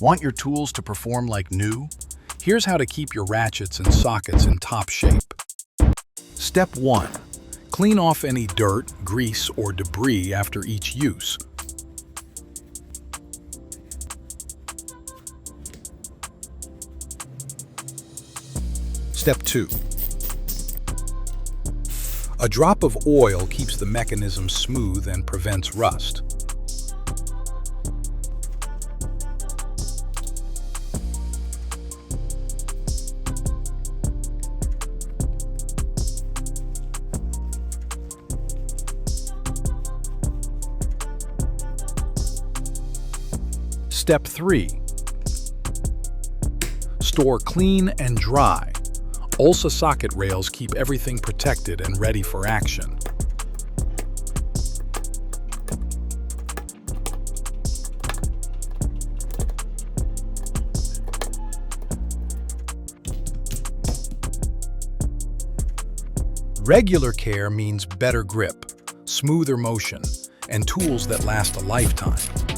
Want your tools to perform like new? Here's how to keep your ratchets and sockets in top shape. Step 1. Clean off any dirt, grease, or debris after each use. Step 2. A drop of oil keeps the mechanism smooth and prevents rust. Step 3. Store clean and dry. Olsa socket rails keep everything protected and ready for action. Regular care means better grip, smoother motion, and tools that last a lifetime.